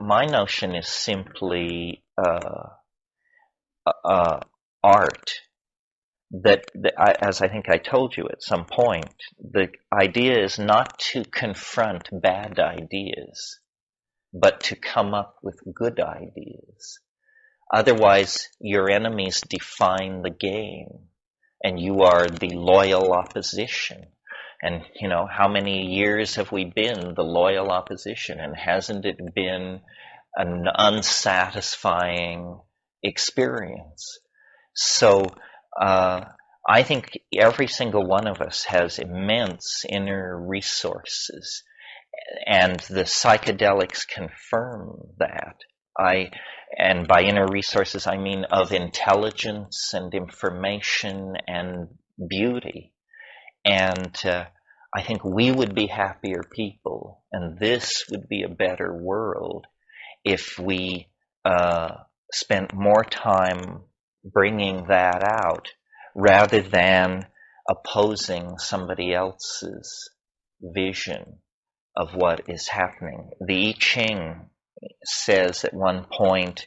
my notion is simply art. As I think I told you at some point, the idea is not to confront bad ideas, but to come up with good ideas. Otherwise, your enemies define the game, and you are the loyal opposition. And, how many years have we been the loyal opposition? And hasn't it been an unsatisfying experience? So I think every single one of us has immense inner resources, and the psychedelics confirm that. And by inner resources, I mean of intelligence and information and beauty. And I think we would be happier people, and this would be a better world if we spent more time bringing that out rather than opposing somebody else's vision of what is happening. The I Ching says at one point,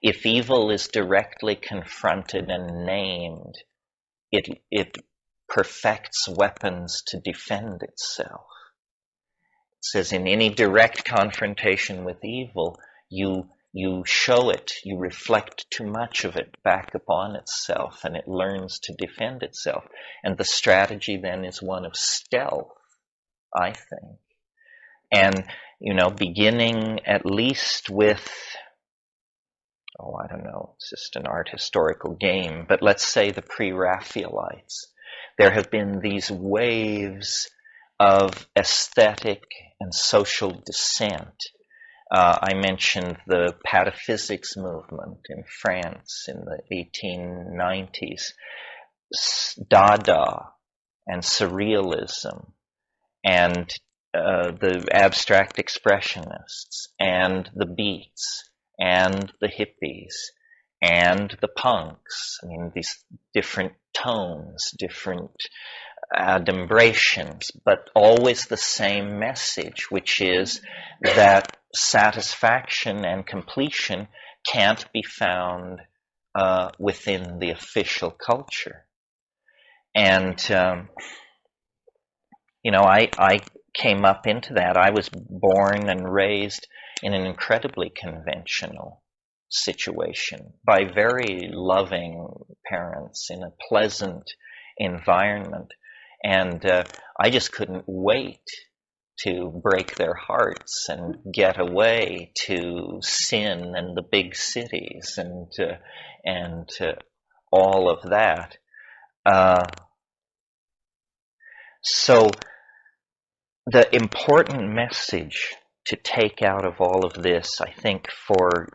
if evil is directly confronted and named, it perfects weapons to defend itself. It says in any direct confrontation with evil, you show it, you reflect too much of it back upon itself, and it learns to defend itself. And the strategy then is one of stealth, I think. And, beginning at least with, I don't know, it's just an art historical game, but let's say the pre-Raphaelites. There have been these waves of aesthetic and social dissent. I mentioned the pataphysics movement in France in the 1890s, Dada and Surrealism, and the abstract expressionists, and the Beats, and the hippies, and the punks. I mean, these different tones, different adumbrations, but always the same message, which is that satisfaction and completion can't be found within the official culture. And, I came up into that. I was born and raised in an incredibly conventional situation by very loving parents in a pleasant environment. And I just couldn't wait to break their hearts and get away to sin and the big cities and all of that. So the important message to take out of all of this, I think, for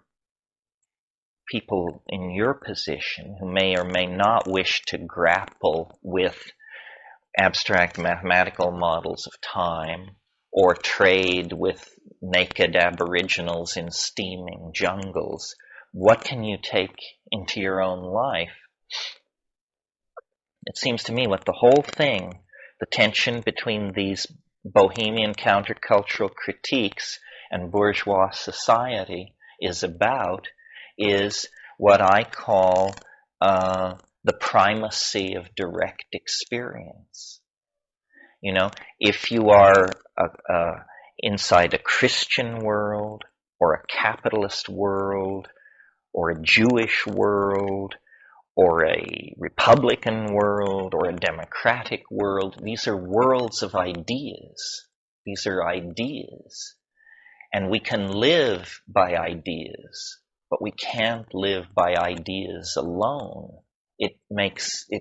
people in your position who may or may not wish to grapple with abstract mathematical models of time or trade with naked aboriginals in steaming jungles, what can you take into your own life? It seems to me what the whole thing, the tension between these bohemian countercultural critiques and bourgeois society is about, is what I call the primacy of direct experience. If you are inside a Christian world, or a capitalist world, or a Jewish world, or a Republican world, or a democratic world, these are worlds of ideas. These are ideas. And we can live by ideas, but we can't live by ideas alone. It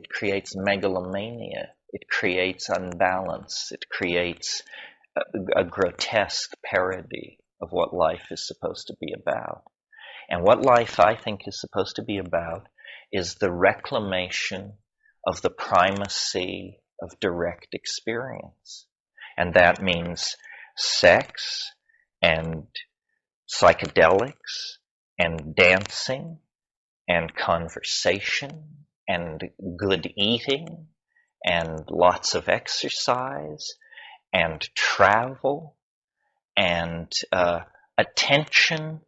creates megalomania. It creates unbalance. It creates a grotesque parody of what life is supposed to be about. And what life, I think, is supposed to be about is the reclamation of the primacy of direct experience. And that means sex and psychedelics and dancing and conversation and good eating and lots of exercise and travel and attention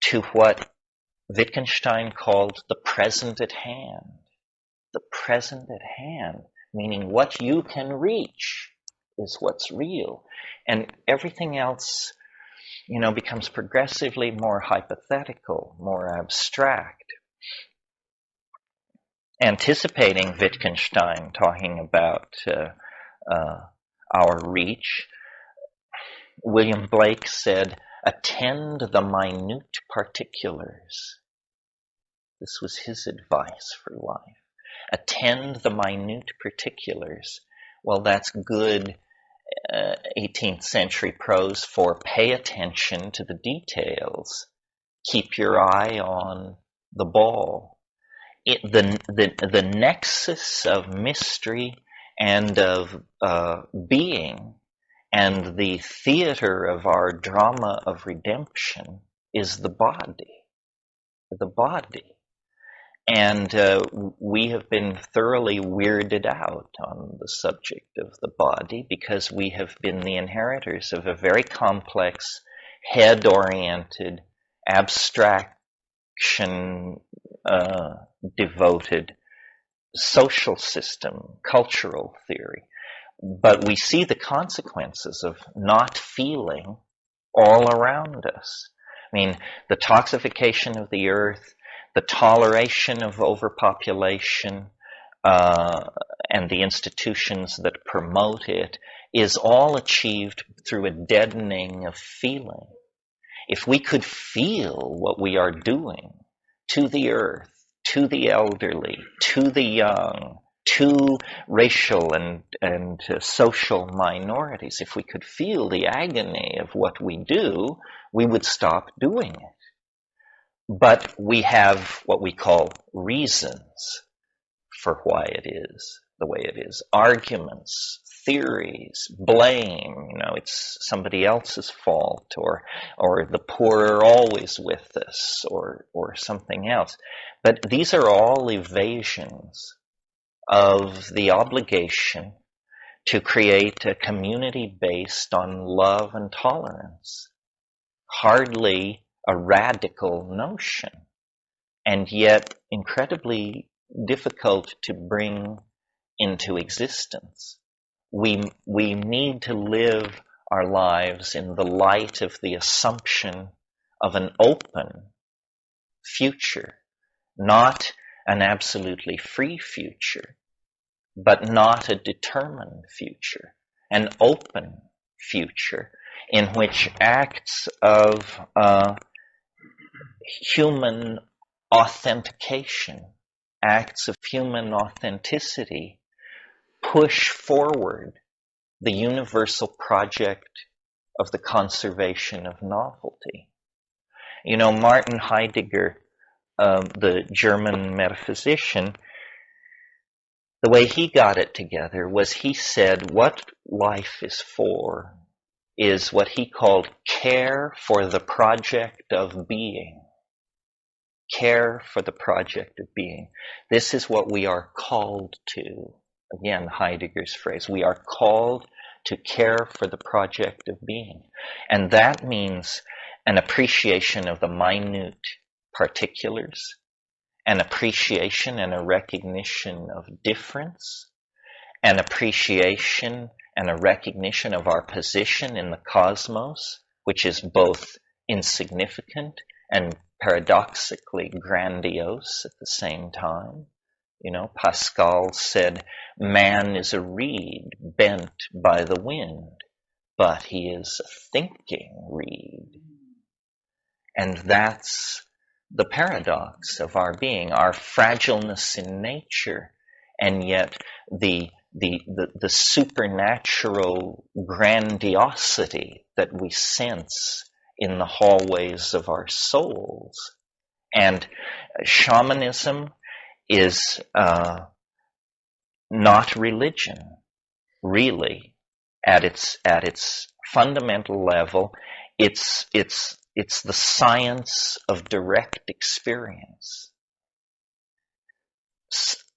to what Wittgenstein called the present at hand. The present at hand, meaning what you can reach is what's real. And everything else, becomes progressively more hypothetical, more abstract. Anticipating Wittgenstein talking about our reach, William Blake said, "Attend the minute particulars." This was his advice for life. Attend the minute particulars. Well, that's good 18th century prose for pay attention to the details. Keep your eye on the ball. The nexus of mystery and of being and the theater of our drama of redemption is the body. The body. And we have been thoroughly weirded out on the subject of the body because we have been the inheritors of a very complex, head-oriented, abstraction-devoted social system, cultural theory. But we see the consequences of not feeling all around us. I mean, the toxification of the earth, the toleration of overpopulation, and the institutions that promote it is all achieved through a deadening of feeling. If we could feel what we are doing to the earth, to the elderly, to the young, to racial and social minorities, if we could feel the agony of what we do, we would stop doing it. But we have what we call reasons for why it is the way it is. Arguments, theories, blame, it's somebody else's fault, or the poor are always with us, or something else. But these are all evasions of the obligation to create a community based on love and tolerance. Hardly a radical notion, and yet incredibly difficult to bring into existence. We need to live our lives in the light of the assumption of an open future, not an absolutely free future, but not a determined future, an open future in which acts of human authentication, acts of human authenticity push forward the universal project of the conservation of novelty. Martin Heidegger, the German metaphysician, the way he got it together was he said what life is for is what he called care for the project of being. Care for the project of being. This is what we are called to. Again, Heidegger's phrase. We are called to care for the project of being. And that means an appreciation of the minute particulars, an appreciation and a recognition of difference, an appreciation and a recognition of our position in the cosmos, which is both insignificant and paradoxically grandiose at the same time. Pascal said, man is a reed bent by the wind, but he is a thinking reed. And that's the paradox of our being, our fragileness in nature, and yet the supernatural grandiosity that we sense in the hallways of our souls. And shamanism is not religion, really. At its fundamental level, it's the science of direct experience.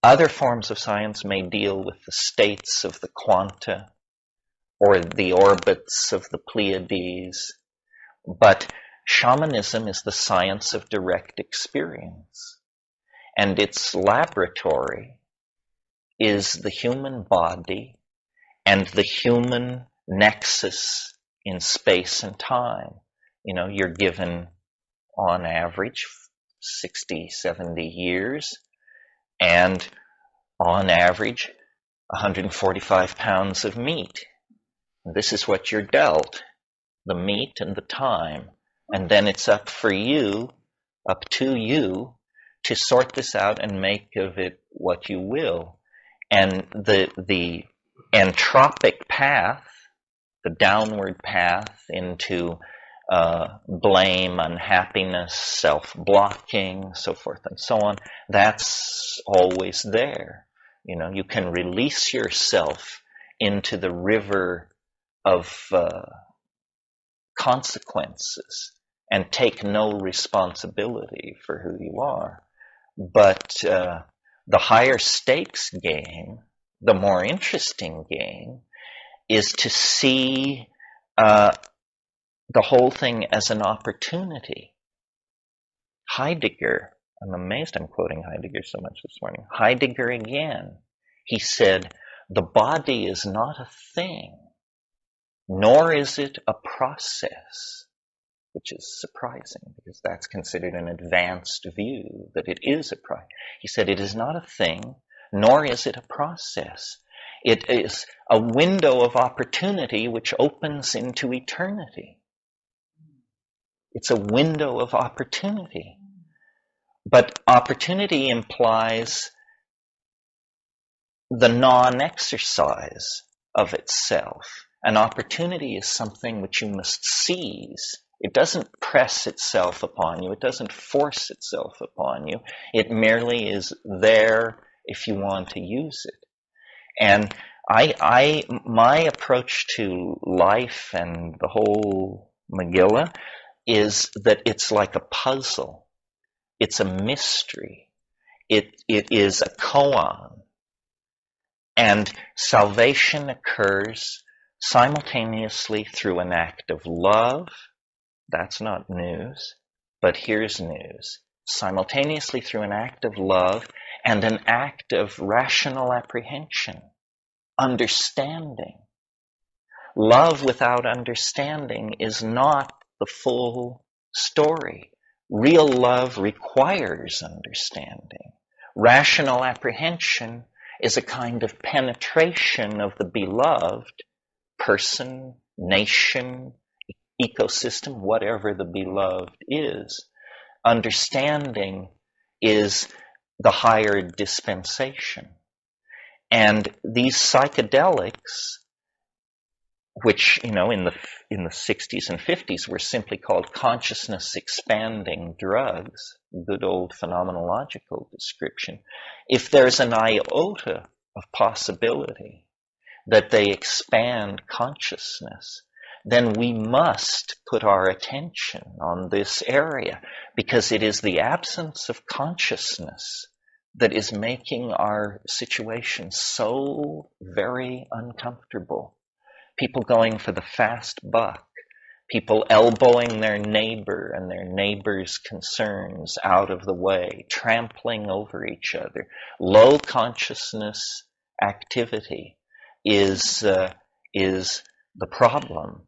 Other forms of science may deal with the states of the quanta or the orbits of the Pleiades, but Shamanism is the science of direct experience, and its laboratory is the human body and the human nexus in space and time. You know, you're given, on average, 60, 70 years, and on average, 145 pounds of meat. This is what you're dealt, the meat and the time. And then it's up to you, to sort this out and make of it what you will. And the entropic path, the downward path into blame, unhappiness, self-blocking, so forth and so on, that's always there. You know, you can release yourself into the river of consequences and take no responsibility for who you are. But the higher stakes game, the more interesting game, is to see the whole thing as an opportunity. Heidegger, I'm amazed I'm quoting Heidegger so much this morning. Heidegger again, he said, the body is not a thing, nor is it a process, which is surprising because that's considered an advanced view, that it is a process. He said, it is not a thing, nor is it a process. It is a window of opportunity which opens into eternity. It's a window of opportunity. But opportunity implies the non-exercise of itself. An opportunity is something which you must seize. It doesn't press itself upon you. It doesn't force itself upon you. It merely is there if you want to use it. And my approach to life and the whole Megillah is that it's like a puzzle. It's a mystery. It is a koan. And salvation occurs simultaneously through an act of love. That's not news, but here's news. Simultaneously through an act of love and an act of rational apprehension, understanding. Love without understanding is not the full story. Real love requires understanding. Rational apprehension is a kind of penetration of the beloved person, nation, ecosystem, whatever the beloved is. Understanding is the higher dispensation. And these psychedelics, which, you know, in the 60s and 50s were simply called consciousness expanding drugs, good old phenomenological description. If there's an iota of possibility that they expand consciousness, then we must put our attention on this area, because it is the absence of consciousness that is making our situation so very uncomfortable. People going for the fast buck, people elbowing their neighbor and their neighbor's concerns out of the way, trampling over each other. Low consciousness activity is the problem.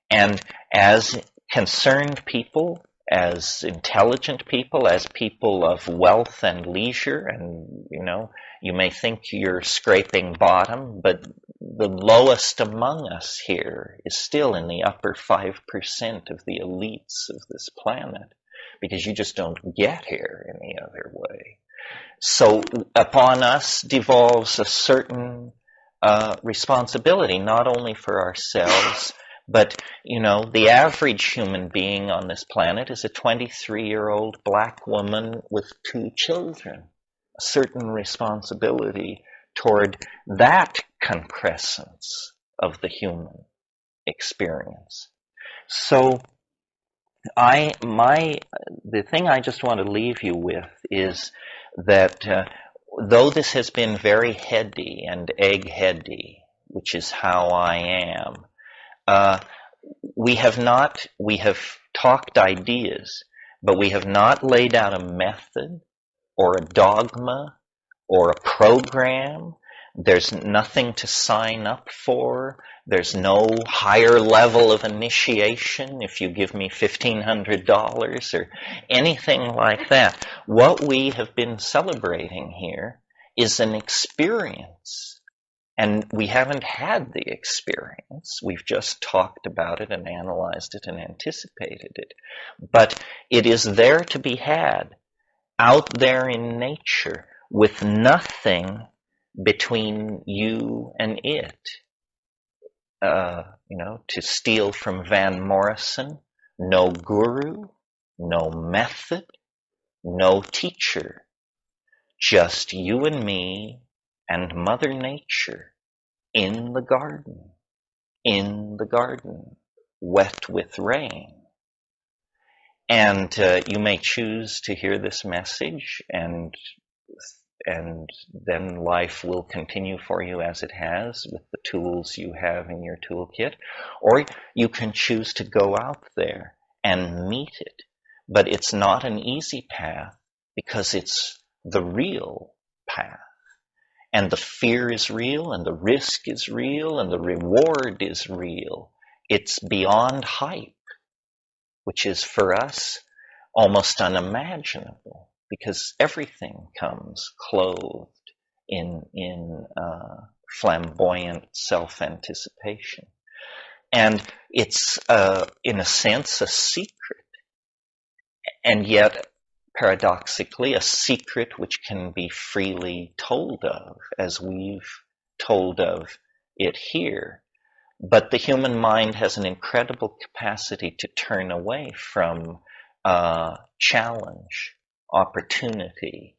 And as concerned people, as intelligent people, as people of wealth and leisure, and, you know, you may think you're scraping bottom, but the lowest among us here is still in the upper 5% of the elites of this planet, because you just don't get here any other way. So upon us devolves a certain responsibility, not only for ourselves, but, you know, the average human being on this planet is a 23-year-old black woman with 2 children. A certain responsibility toward that concrescence of the human experience. So the thing I just want to leave you with is that though this has been very heady and egg-heady, which is how I am, we have talked ideas, but we have not laid out a method or a dogma or a program. There's nothing to sign up for. There's no higher level of initiation if you give me $1,500 or anything like that. What we have been celebrating here is an experience. And we haven't had the experience. We've just talked about it and analyzed it and anticipated it. But it is there to be had, out there in nature, with nothing between you and it. To steal from Van Morrison, no guru, no method, no teacher, just you and me and Mother Nature in the garden, wet with rain. And you may choose to hear this message, and then life will continue for you as it has with the tools you have in your toolkit. Or you can choose to go out there and meet it. But it's not an easy path because it's the real path. And the fear is real, and the risk is real, and the reward is real. It's beyond hype, which is for us almost unimaginable, because everything comes clothed in flamboyant self-anticipation. And it's, in a sense, a secret, and yet, paradoxically, a secret which can be freely told of, as we've told of it here. But the human mind has an incredible capacity to turn away from challenge, opportunity,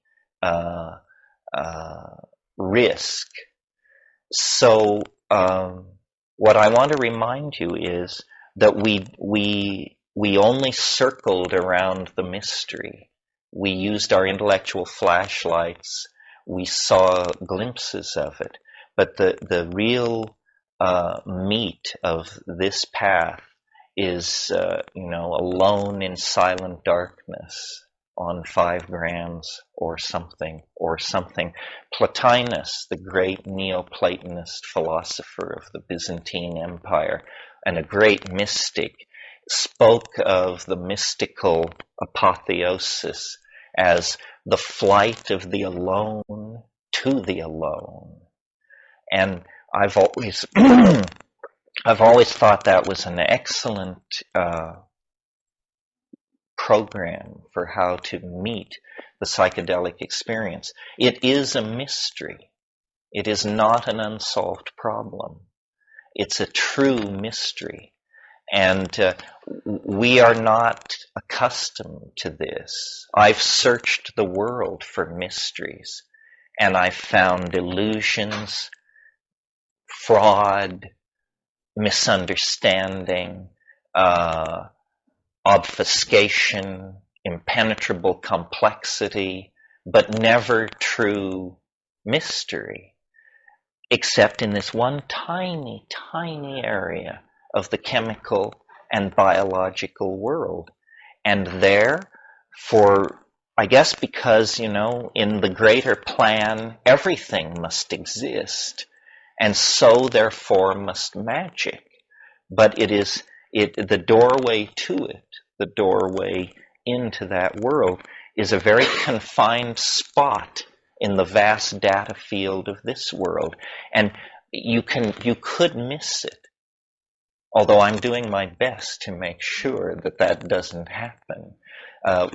risk. So what I want to remind you is that we only circled around the mystery. We used our intellectual flashlights. We saw glimpses of it. But the real meat of this path is, alone in silent darkness on 5 grams or something. Plotinus, the great Neoplatonist philosopher of the Byzantine Empire and a great mystic, spoke of the mystical apotheosis as the flight of the alone to the alone. And I've always thought that was an excellent program for how to meet the psychedelic experience. It is a mystery. It is not an unsolved problem. It's a true mystery. And we are not accustomed to this. I've searched the world for mysteries, and I've found illusions, fraud, misunderstanding, obfuscation, impenetrable complexity, but never true mystery, except in this one tiny, tiny area of the chemical and biological world. And there, because, in the greater plan, everything must exist, and so therefore must magic. But the doorway to it, the doorway into that world, is a very confined spot in the vast data field of this world. And you could miss it. Although I'm doing my best to make sure that doesn't happen.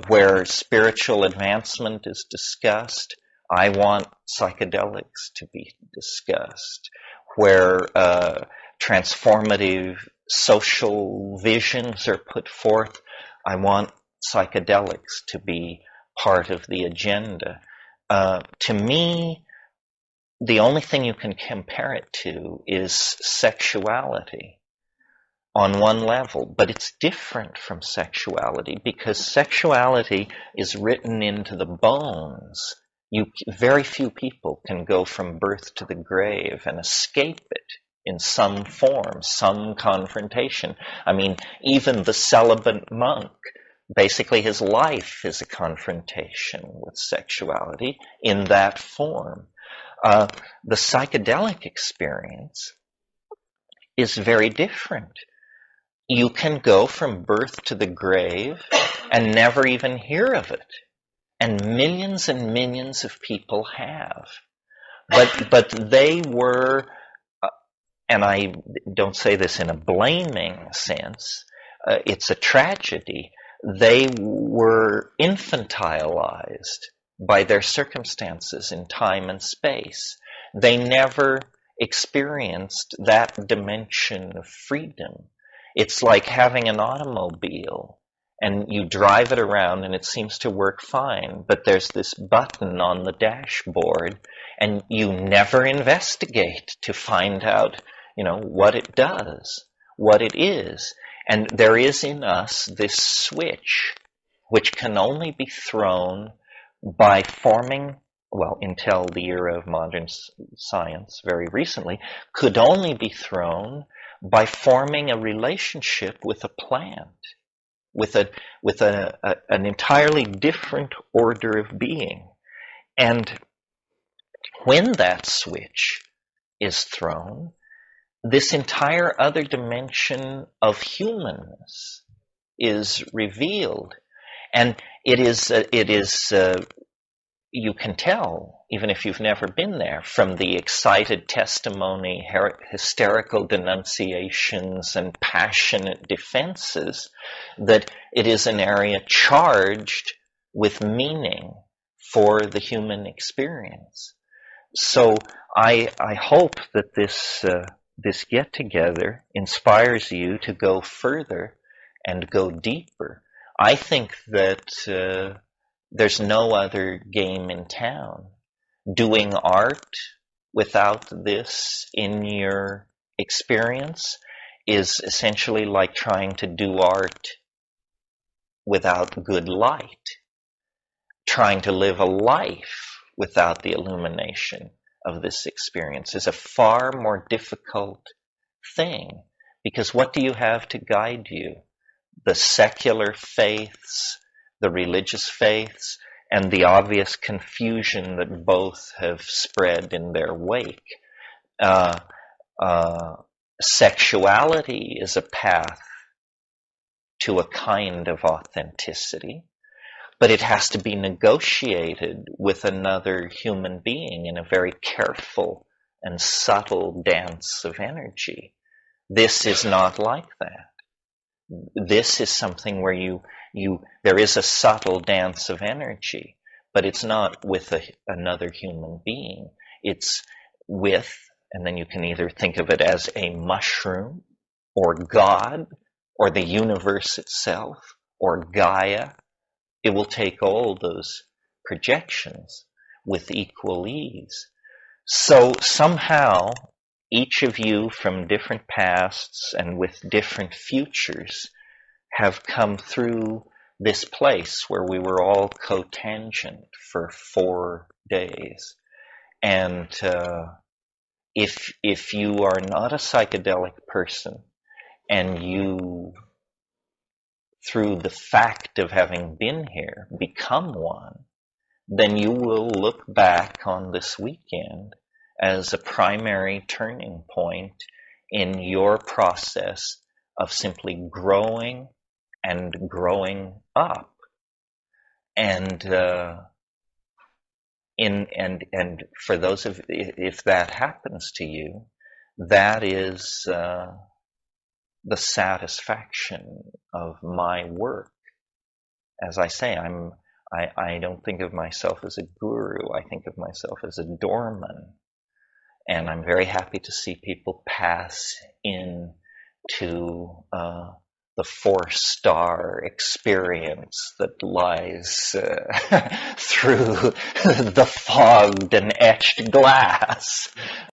Where spiritual advancement is discussed, I want psychedelics to be discussed. Where transformative social visions are put forth, I want psychedelics to be part of the agenda. To me, the only thing you can compare it to is sexuality on one level, but it's different from sexuality because sexuality is written into the bones. Very few people can go from birth to the grave and escape it. in some form, some confrontation. I mean, even the celibate monk, basically his life is a confrontation with sexuality in that form. The psychedelic experience is very different. You can go from birth to the grave and never even hear of it. And millions of people have. But they were, and I don't say this in a blaming sense, it's a tragedy. They were infantilized by their circumstances in time and space. They never experienced that dimension of freedom. It's like having an automobile and you drive it around and it seems to work fine, but there's this button on the dashboard and you never investigate to find out, what it does, what it is. And there is in us this switch which can only be thrown by forming, until the era of modern science very recently, could only be thrown by forming a relationship with a plant, with an entirely different order of being. And when that switch is thrown, this entire other dimension of humanness is revealed. And it is you can tell, even if you've never been there, from the excited testimony, hysterical denunciations, and passionate defenses, that it is an area charged with meaning for the human experience. So I hope that this get-together inspires you to go further and go deeper. I think that there's no other game in town. Doing art without this in your experience is essentially like trying to do art without good light. Trying to live a life without the illumination of this experience is a far more difficult thing, because what do you have to guide you? The secular faiths, the religious faiths, and the obvious confusion that both have spread in their wake. Sexuality is a path to a kind of authenticity, but it has to be negotiated with another human being in a very careful and subtle dance of energy. This is not like that. This is something where there is a subtle dance of energy, but it's not with another human being. It's with, and then you can either think of it as a mushroom, or God, or the universe itself, or Gaia. It will take all those projections with equal ease. So somehow, each of you from different pasts and with different futures have come through this place where we were all cotangent for 4 days. And if you are not a psychedelic person, and you, through the fact of having been here, become one, then you will look back on this weekend as a primary turning point in your process of simply growing and growing up. And for those of, if that happens to you, that is the satisfaction of my work. As I say, I don't think of myself as a guru. I think of myself as a doorman. And I'm very happy to see people pass in to the 4-star experience that lies through the fogged and etched glass.